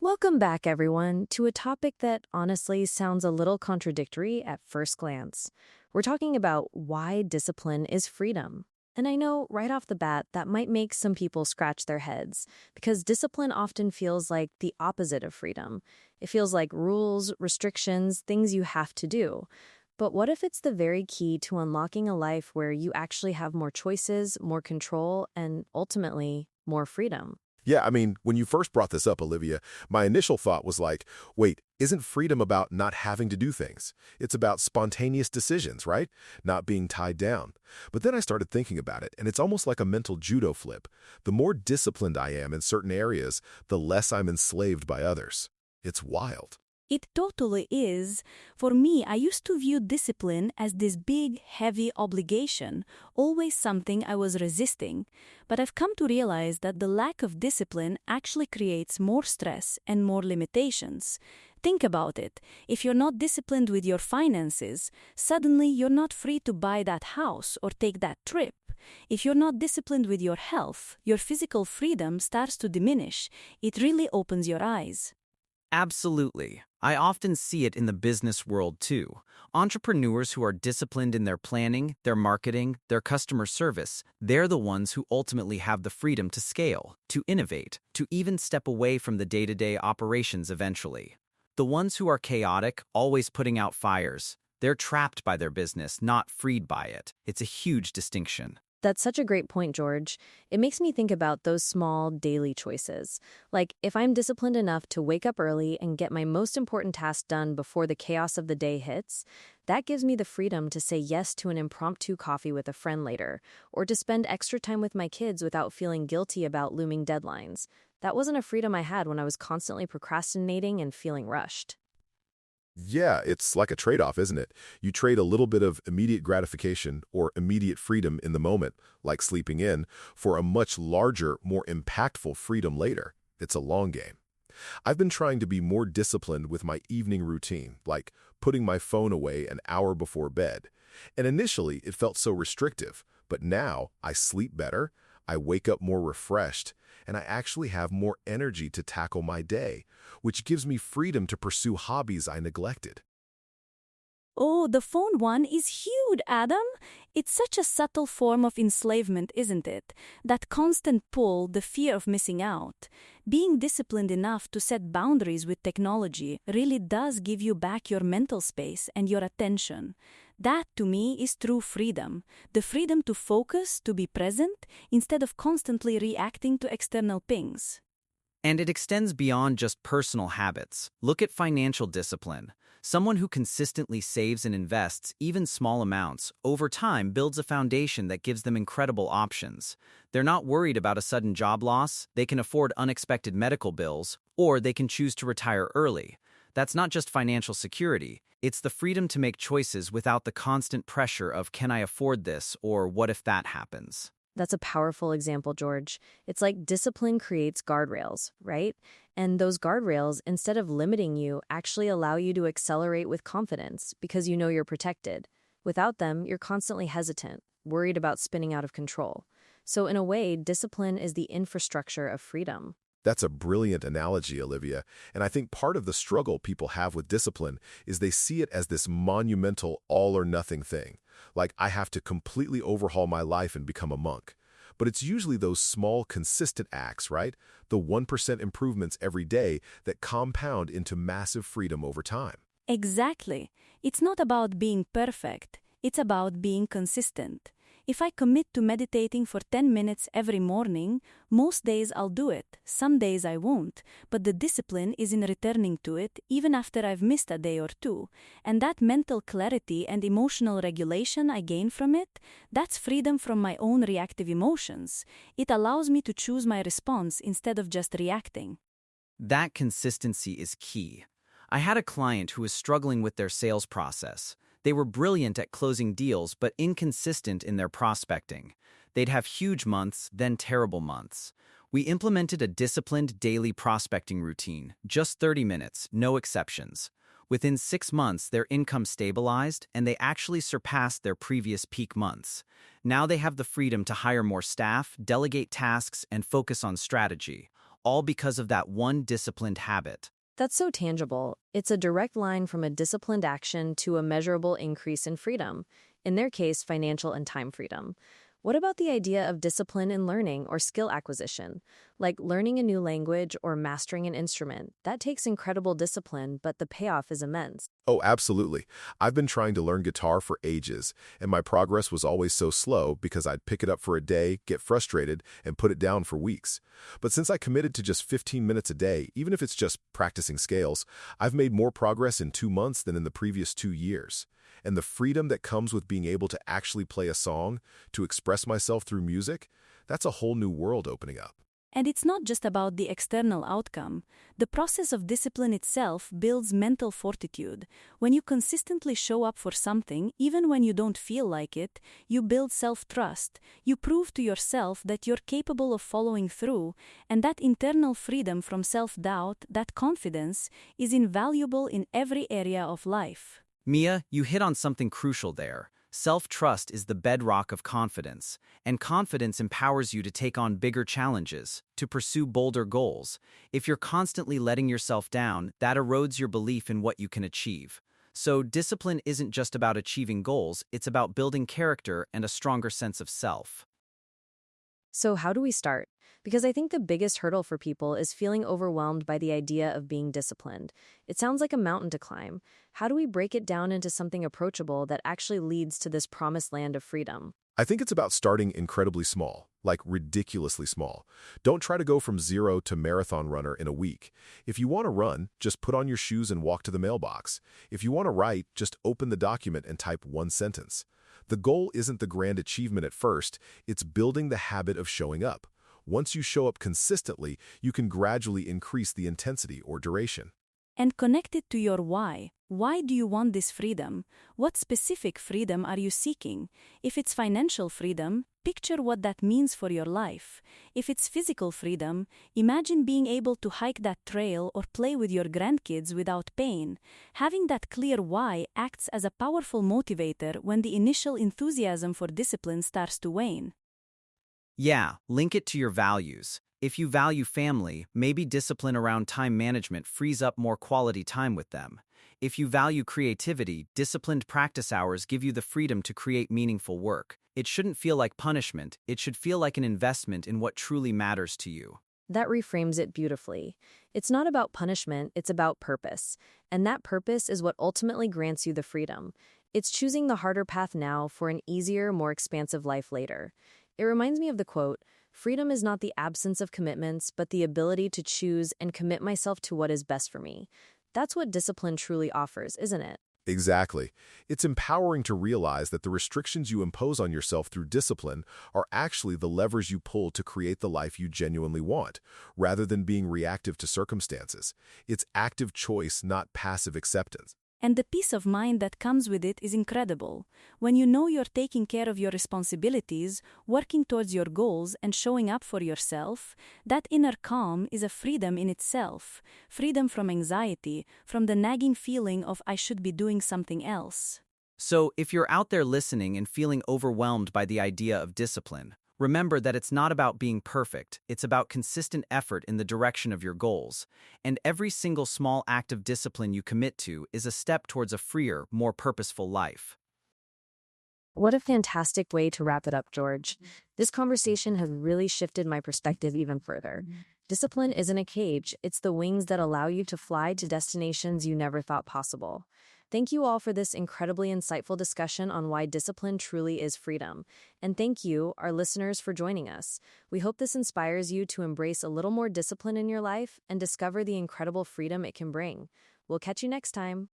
Welcome back, everyone, to a topic that honestly sounds a little contradictory at first glance. We're talking about why discipline is freedom. And I know right off the bat that might make some people scratch their heads, because discipline often feels like the opposite of freedom. It feels like rules, restrictions, things you have to do. But what if it's the very key to unlocking a life where you actually have more choices, more control, and ultimately more freedom? Yeah, I mean, when you first brought this up, Olivia, my initial thought was like, wait, isn't freedom about not having to do things? It's about spontaneous decisions, right? Not being tied down. But then I started thinking about it, and it's almost like a mental judo flip. The more disciplined I am in certain areas, the less I'm enslaved by others. It's wild. It totally is. For me, I used to view discipline as this big, heavy obligation, always something I was resisting. But I've come to realize that the lack of discipline actually creates more stress and more limitations. Think about it. If you're not disciplined with your finances, suddenly you're not free to buy that house or take that trip. If you're not disciplined with your health, your physical freedom starts to diminish. It really opens your eyes. Absolutely. I often see it in the business world too. Entrepreneurs who are disciplined in their planning, their marketing, their customer service, they're the ones who ultimately have the freedom to scale, to innovate, to even step away from the day-to-day operations eventually. The ones who are chaotic, always putting out fires, they're trapped by their business, not freed by it. It's a huge distinction. That's such a great point, George. It makes me think about those small daily choices. Like, if I'm disciplined enough to wake up early and get my most important task done before the chaos of the day hits, that gives me the freedom to say yes to an impromptu coffee with a friend later, or to spend extra time with my kids without feeling guilty about looming deadlines. That wasn't a freedom I had when I was constantly procrastinating and feeling rushed. Yeah, it's like a trade-off, isn't it? You trade a little bit of immediate gratification or immediate freedom in the moment, like sleeping in, for a much larger, more impactful freedom later. It's a long game. I've been trying to be more disciplined with my evening routine, like putting my phone away an hour before bed. And initially, it felt so restrictive, but now I sleep better, I wake up more refreshed, and I actually have more energy to tackle my day, which gives me freedom to pursue hobbies I neglected. Oh, the phone one is huge, Adam. It's such a subtle form of enslavement, isn't it? That constant pull, the fear of missing out. Being disciplined enough to set boundaries with technology really does give you back your mental space and your attention. That, to me, is true freedom. The freedom to focus, to be present, instead of constantly reacting to external pings. And it extends beyond just personal habits. Look at financial discipline. Someone who consistently saves and invests, even small amounts, over time builds a foundation that gives them incredible options. They're not worried about a sudden job loss, they can afford unexpected medical bills, or they can choose to retire early. That's not just financial security, it's the freedom to make choices without the constant pressure of can I afford this or what if that happens. That's a powerful example, George. It's like discipline creates guardrails, right? And those guardrails, instead of limiting you, actually allow you to accelerate with confidence because you know you're protected. Without them, you're constantly hesitant, worried about spinning out of control. So in a way, discipline is the infrastructure of freedom. That's a brilliant analogy, Olivia, and I think part of the struggle people have with discipline is they see it as this monumental all-or-nothing thing, like I have to completely overhaul my life and become a monk. But it's usually those small, consistent acts, right? The 1% improvements every day that compound into massive freedom over time. Exactly. It's not about being perfect. It's about being consistent. If I commit to meditating for 10 minutes every morning, most days I'll do it. Some days I won't. But the discipline is in returning to it even after I've missed a day or two. And that mental clarity and emotional regulation I gain from it, that's freedom from my own reactive emotions. It allows me to choose my response instead of just reacting. That consistency is key. I had a client who was struggling with their sales process. They were brilliant at closing deals, but inconsistent in their prospecting. They'd have huge months, then terrible months. We implemented a disciplined daily prospecting routine, just 30 minutes, no exceptions. Within 6 months, their income stabilized and they actually surpassed their previous peak months. Now they have the freedom to hire more staff, delegate tasks, and focus on strategy, all because of that one disciplined habit. That's so tangible. It's a direct line from a disciplined action to a measurable increase in freedom, in their case, financial and time freedom. What about the idea of discipline in learning or skill acquisition, like learning a new language or mastering an instrument? That takes incredible discipline, but the payoff is immense. Oh, absolutely. I've been trying to learn guitar for ages, and my progress was always so slow because I'd pick it up for a day, get frustrated, and put it down for weeks. But since I committed to just 15 minutes a day, even if it's just practicing scales, I've made more progress in 2 months than in the previous 2 years. And the freedom that comes with being able to actually play a song, to express myself through music, that's a whole new world opening up. And it's not just about the external outcome. The process of discipline itself builds mental fortitude. When you consistently show up for something, even when you don't feel like it, you build self-trust. You prove to yourself that you're capable of following through, and that internal freedom from self-doubt, that confidence, is invaluable in every area of life. Mia, you hit on something crucial there. Self-trust is the bedrock of confidence, and confidence empowers you to take on bigger challenges, to pursue bolder goals. If you're constantly letting yourself down, that erodes your belief in what you can achieve. So discipline isn't just about achieving goals, it's about building character and a stronger sense of self. So how do we start? Because I think the biggest hurdle for people is feeling overwhelmed by the idea of being disciplined. It sounds like a mountain to climb. How do we break it down into something approachable that actually leads to this promised land of freedom? I think it's about starting incredibly small, like ridiculously small. Don't try to go from zero to marathon runner in a week. If you want to run, just put on your shoes and walk to the mailbox. If you want to write, just open the document and type one sentence. The goal isn't the grand achievement at first, it's building the habit of showing up. Once you show up consistently, you can gradually increase the intensity or duration. And connect it to your why. Why do you want this freedom? What specific freedom are you seeking? If it's financial freedom, picture what that means for your life. If it's physical freedom, imagine being able to hike that trail or play with your grandkids without pain. Having that clear why acts as a powerful motivator when the initial enthusiasm for discipline starts to wane. Yeah, link it to your values. If you value family, maybe discipline around time management frees up more quality time with them. If you value creativity, disciplined practice hours give you the freedom to create meaningful work. It shouldn't feel like punishment, it should feel like an investment in what truly matters to you. That reframes it beautifully. It's not about punishment, it's about purpose. And that purpose is what ultimately grants you the freedom. It's choosing the harder path now for an easier, more expansive life later. It reminds me of the quote, "Freedom is not the absence of commitments, but the ability to choose and commit myself to what is best for me." That's what discipline truly offers, isn't it? Exactly. It's empowering to realize that the restrictions you impose on yourself through discipline are actually the levers you pull to create the life you genuinely want, rather than being reactive to circumstances. It's active choice, not passive acceptance. And the peace of mind that comes with it is incredible. When you know you're taking care of your responsibilities, working towards your goals, and showing up for yourself, that inner calm is a freedom in itself. Freedom from anxiety, from the nagging feeling of I should be doing something else. So, if you're out there listening and feeling overwhelmed by the idea of discipline, remember that it's not about being perfect, it's about consistent effort in the direction of your goals. And every single small act of discipline you commit to is a step towards a freer, more purposeful life. What a fantastic way to wrap it up, George. This conversation has really shifted my perspective even further. Discipline isn't a cage, it's the wings that allow you to fly to destinations you never thought possible. Thank you all for this incredibly insightful discussion on why discipline truly is freedom. And thank you, our listeners, for joining us. We hope this inspires you to embrace a little more discipline in your life and discover the incredible freedom it can bring. We'll catch you next time.